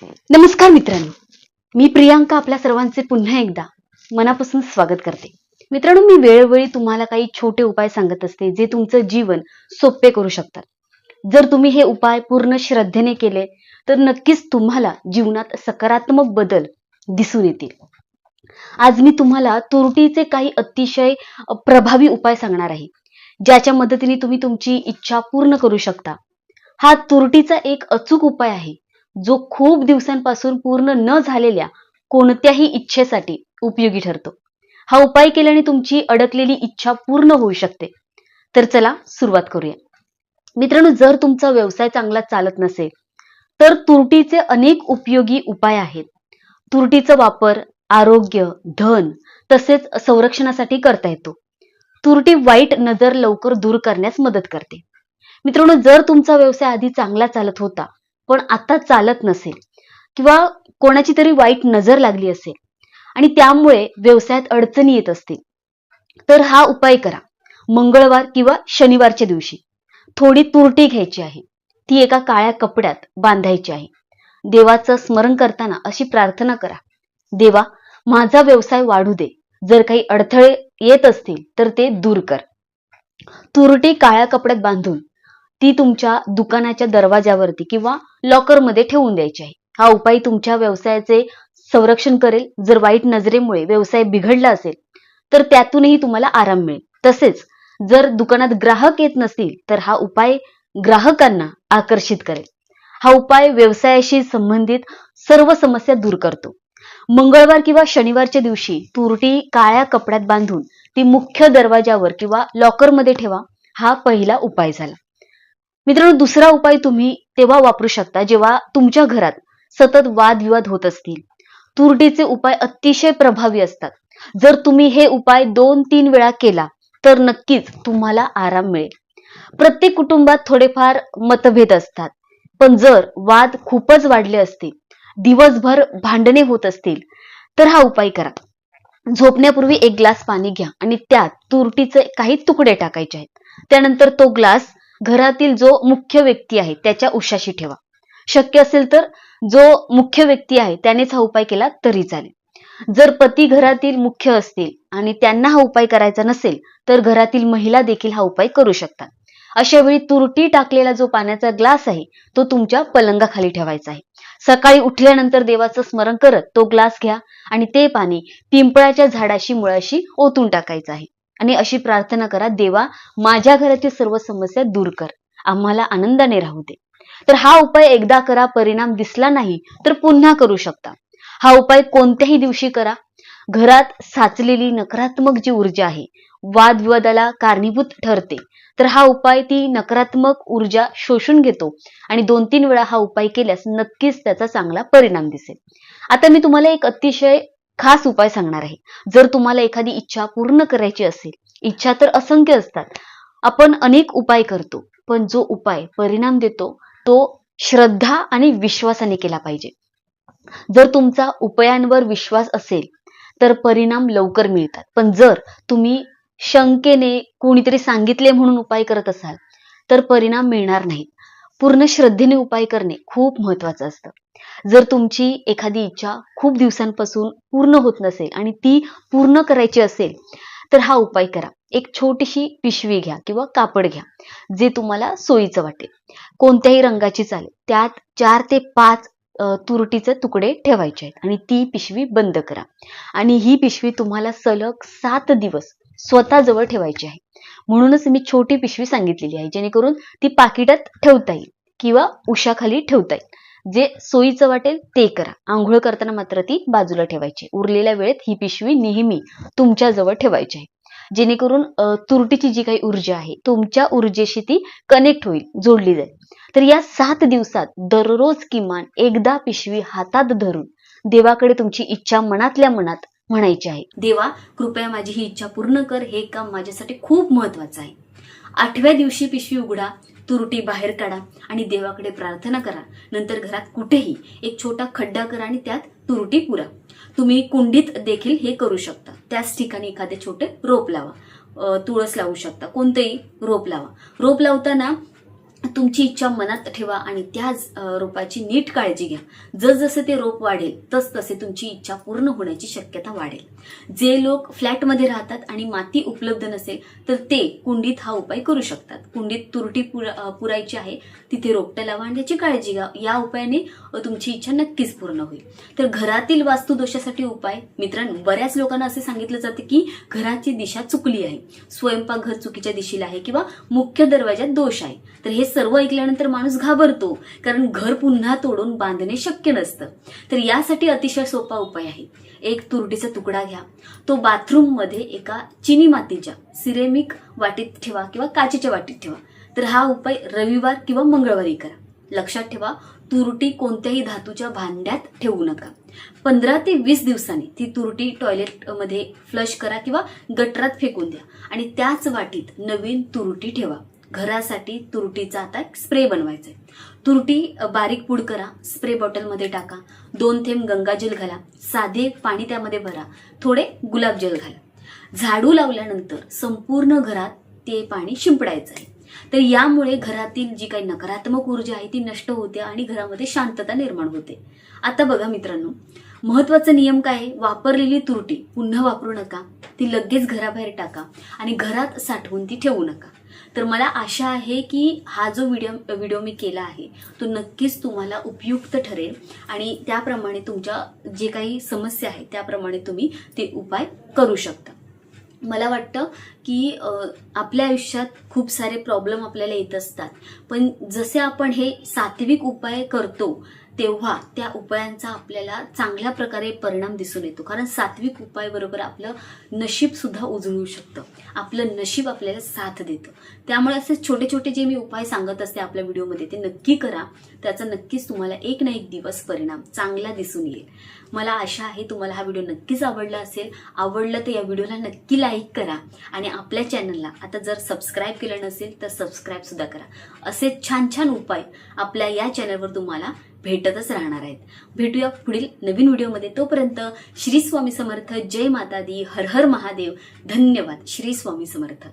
नमस्कार मित्रांनो, मी प्रियांका आपल्या सर्वांचे पुन्हा एकदा मनापासून स्वागत करते. मित्रांनो, मी वेळोवेळी तुम्हाला काही छोटे उपाय सांगत असते जे तुमचं जीवन सोपे करू शकतात. जर तुम्ही हे उपाय पूर्ण श्रद्धेने केले तर नक्कीच तुम्हाला जीवनात सकारात्मक बदल दिसून येतील. आज मी तुम्हाला तुरटीचे काही अतिशय प्रभावी उपाय सांगणार आहे, ज्याच्या मदतीने तुम्ही तुमची इच्छा पूर्ण करू शकता. हा तुरटीचा एक अचूक उपाय आहे, जो खूप दिवसांपासून पूर्ण न झालेल्या कोणत्याही इच्छेसाठी उपयोगी ठरतो. हा उपाय केल्याने तुमची अडकलेली इच्छा पूर्ण होऊ शकते. तर चला सुरुवात करूया. मित्रांनो, जर तुमचा व्यवसाय चांगला चालत नसेल तर तुरटीचे अनेक उपयोगी उपाय आहेत. तुरटीचा वापर आरोग्य, धन तसेच संरक्षणासाठी करता येतो. तुरटी वाईट नजर लवकर दूर करण्यास मदत करते. मित्रांनो, जर तुमचा व्यवसाय आधी चांगला चालत होता पण आता चालत नसेल किंवा कोणाची तरी वाईट नजर लागली असेल आणि त्यामुळे व्यवसायात अडचणी येत असतील तर हा उपाय करा. मंगळवार किंवा शनिवारच्या दिवशी थोडी तुरटी घ्यायची आहे. ती एका काळ्या कपड्यात बांधायची आहे. देवाचं स्मरण करताना अशी प्रार्थना करा, देवा, माझा व्यवसाय वाढू दे. जर काही अडथळे येत असतील तर ते दूर कर. तुरटी काळ्या कपड्यात बांधून ती तुमच्या दुकानाच्या दरवाजावरती किंवा लॉकरमध्ये ठेवून द्यायची आहे. हा उपाय तुमच्या व्यवसायाचे संरक्षण करेल. जर वाईट नजरेमुळे व्यवसाय बिघडला असेल तर त्यातूनही तुम्हाला आराम मिळेल. तसेच जर दुकानात ग्राहक येत नसतील तर हा उपाय ग्राहकांना आकर्षित करेल. हा उपाय व्यवसायाशी संबंधित सर्व समस्या दूर करतो. मंगळवार किंवा शनिवारच्या दिवशी तुरटी काळ्या कपड्यात बांधून ती मुख्य दरवाजावर किंवा लॉकरमध्ये ठेवा. हा पहिला उपाय झाला. मित्रांनो, दुसरा उपाय तुम्ही तेव्हा वापरू शकता जेव्हा तुमच्या घरात सतत वादविवाद होत असतील. तुरटीचे उपाय अतिशय प्रभावी असतात. जर तुम्ही हे उपाय 2-3 वेळा केला तर नक्कीच तुम्हाला आराम मिळेल. प्रत्येक कुटुंबात थोडेफार मतभेद असतात, पण जर वाद खूपच वाढले असतील, दिवसभर भांडणे होत असतील तर हा उपाय करा. झोपण्यापूर्वी 1 ग्लास पाणी घ्या आणि त्यात तुरटीचे काही तुकडे टाकायचे आहेत. त्यानंतर तो ग्लास घरातील जो मुख्य व्यक्ती आहे त्याच्या उशाशी ठेवा. शक्य असेल तर जो मुख्य व्यक्ती आहे त्यानेच हा उपाय केला तरी चालेल. जर पती घरातील मुख्य असतील आणि त्यांना हा उपाय करायचा नसेल तर घरातील महिला देखील हा उपाय करू शकतात. अशा वेळी तुरटी टाकलेला जो पाण्याचा ग्लास आहे तो तुमच्या पलंगाखाली ठेवायचा आहे. सकाळी उठल्यानंतर देवाचं स्मरण करत तो ग्लास घ्या आणि ते पाणी पिंपळाच्या झाडाशी मुळाशी ओतून टाकायचं आहे आणि अशी प्रार्थना करा, देवा, माझ्या घरातील सर्व समस्या दूर कर, आम्हाला आनंदाने राहू दे. तर हा उपाय एकदा करा, परिणाम दिसला नाही तर पुन्हा करू शकता. हा उपाय कोणत्याही दिवशी करा. घरात साचलेली नकारात्मक जी ऊर्जा आहे, वादविवादाला कारणीभूत ठरते, तर हा उपाय ती नकारात्मक ऊर्जा शोषून घेतो आणि 2-3 वेळा हा उपाय केल्यास नक्कीच त्याचा चांगला परिणाम दिसेल. आता मी तुम्हाला एक अतिशय खास उपाय सांगणार आहे. जर तुम्हाला एखादी इच्छा पूर्ण करायची असेल, इच्छा तर असंख्य असतात, आपण अनेक उपाय करतो, पण जो उपाय परिणाम देतो तो श्रद्धा आणि विश्वासाने केला पाहिजे. जर तुमचा उपायांवर विश्वास असेल तर परिणाम लवकर मिळतात, पण जर तुम्ही शंकेने कोणीतरी सांगितले म्हणून उपाय करत असाल तर परिणाम मिळणार नाहीत. पूर्ण श्रद्धेने उपाय करणे खूप महत्वाचं असतं. जर तुमची एखादी इच्छा खूप दिवसांपासून पूर्ण होत नसेल आणि ती पूर्ण करायची असेल तर हा उपाय करा. एक छोटीशी पिशवी घ्या किंवा कापड घ्या जे तुम्हाला सोयीचं वाटेल. कोणत्याही रंगाची चालेल. त्यात 4 ते 5 तुरटीचे तुकडे ठेवायचे आहेत आणि ती पिशवी बंद करा आणि ही पिशवी तुम्हाला सलग 7 दिवस स्वतःजवळ ठेवायची आहे. म्हणूनच मी छोटी पिशवी सांगितलेली आहे, जेणेकरून ती पाकिटात ठेवता येईल किंवा उशाखाली ठेवता येईल. जे सोयीचं वाटेल ते करा. आंघोळ करताना मात्र ती बाजूला ठेवायची. उरलेल्या वेळेत ही पिशवी नेहमी तुमच्या जवळ ठेवायची आहे, जेणेकरून तुरटीची जी काही ऊर्जा आहे तुमच्या ऊर्जेशी ती कनेक्ट होईल, जोडली जाईल. तर या 7 दिवसात दररोज किमान एकदा पिशवी हातात धरून देवाकडे तुमची इच्छा मनातल्या मनात म्हणायची आहे, देवा, कृपया माझी ही इच्छा पूर्ण कर, हे काम माझ्यासाठी खूप महत्वाचं आहे. 8व्या दिवशी पिशवी उघडा, तुरटी बाहेर काढा आणि देवाकडे प्रार्थना करा. नंतर घरात कुठेही एक छोटा खड्डा करा आणि त्यात तुरटी पुरा. तुम्ही कुंडीत देखील हे करू शकता. त्याच ठिकाणी एखादे छोटे रोप लावा. तुळस लावू शकता, कोणतेही रोप लावा. रोप लावताना तुमची इच्छा मनात ठेवा आणि त्या रोपाची नीट काळजी घ्या. जसजसे ते रोप वाढेल तसतसे तुमची इच्छा पूर्ण होण्याची शक्यता वाढेल. जे लोक फ्लॅटमध्ये राहतात आणि माती उपलब्ध नसेल तर ते कुंडीत हा उपाय करू शकतात. कुंडीत तुरटी पुरायची आहे, तिथे रोपटं लावा आणि त्याची काळजी घ्या. या उपायाने तुमची इच्छा नक्कीच पूर्ण होईल. तर घरातील वास्तुदोषासाठी उपाय मित्रांनो, बऱ्याच लोकांना असे सांगितलं जाते की घराची दिशा चुकली आहे, स्वयंपाकघर चुकीच्या दिशेला आहे किंवा मुख्य दरवाजात दोष आहे. तर हे सर्व ऐकल्यानंतर माणूस घाबरतो, कारण घर पुन्हा तोडून बांधणे शक्य नसतं. तर यासाठी अतिशय सोपा उपाय आहे. एक तुरटीचा तुकडा घ्या, तो बाथरूम मध्ये एका चिनी मातीच्या सिरेमिक वाटीत ठेवा किंवा काचेच्या वाटीत ठेवा. तर हा उपाय रविवार किंवा मंगळवारी करा. लक्षात ठेवा, तुरटी कोणत्याही धातूच्या भांड्यात ठेवू नका. 15 ते 20 दिवसांनी ती तुरटी टॉयलेटमध्ये फ्लश करा किंवा गटरात फेकून द्या आणि त्याच वाटीत नवीन तुरटी ठेवा. घरासाठी तुरटीचा आता एक स्प्रे बनवायचा आहे. तुरटी बारीक पूड करा, स्प्रे बॉटलमध्ये टाका, 2 थेंब गंगाजल घाला, साधे पाणी त्यामध्ये भरा, थोडे गुलाबजल घाला. झाडू लावल्यानंतर संपूर्ण घरात ते पाणी शिंपडायचं आहे. तर यामुळे घरातील जी काही नकारात्मक ऊर्जा आहे ती नष्ट होते आणि घरामध्ये शांतता निर्माण होते. आता बघा मित्रांनो, महत्वाचा नियम काय आहे? वापरलेली तुरटी पुन्हा वापरू नका, ती लगेच घराबाहेर टाका आणि घरात साठवून ती ठेवू नका. तर मला आशा आहे की हा जो व्हिडिओ मी केला आहे तो नक्कीच तुम्हाला उपयुक्त ठरेल आणि त्याप्रमाणे तुमच्या जे काही समस्या आहे त्याप्रमाणे तुम्ही ते उपाय करू शकता. मला वाटतं की आपल्या आयुष्यात खूप सारे प्रॉब्लेम आपल्याला येत असतात, पण जसे आपण हे सात्विक उपाय करतो तेव्हा त्या उपायांचा आपल्याला चांगल्या प्रकारे परिणाम दिसून येतो. कारण सात्विक उपाय बरोबर आपलं नशीब सुद्धा उजळू शकतं, आपलं नशीब आपल्याला साथ देतं. त्यामुळे असे छोटे छोटे जे मी उपाय सांगत असते आपल्या व्हिडिओमध्ये ते नक्की करा. त्याचा नक्कीच तुम्हाला एक ना एक दिवस परिणाम चांगला दिसून येईल. मला आशा आहे तुम्हाला हा व्हिडिओ नक्कीच आवडला असेल. आवडलं तर या व्हिडिओला नक्की लाईक करा आणि आपल्या चॅनलला आता जर सबस्क्राईब केलं नसेल तर सबस्क्राईब सुद्धा करा. असे छान छान उपाय आपल्या या चॅनलवर तुम्हाला भेटतच राहणार आहेत. भेटूया पुढील नवीन व्हिडिओमध्ये. तोपर्यंत श्री स्वामी समर्थ, जय माता दी, हर हर महादेव. धन्यवाद. श्री स्वामी समर्थ.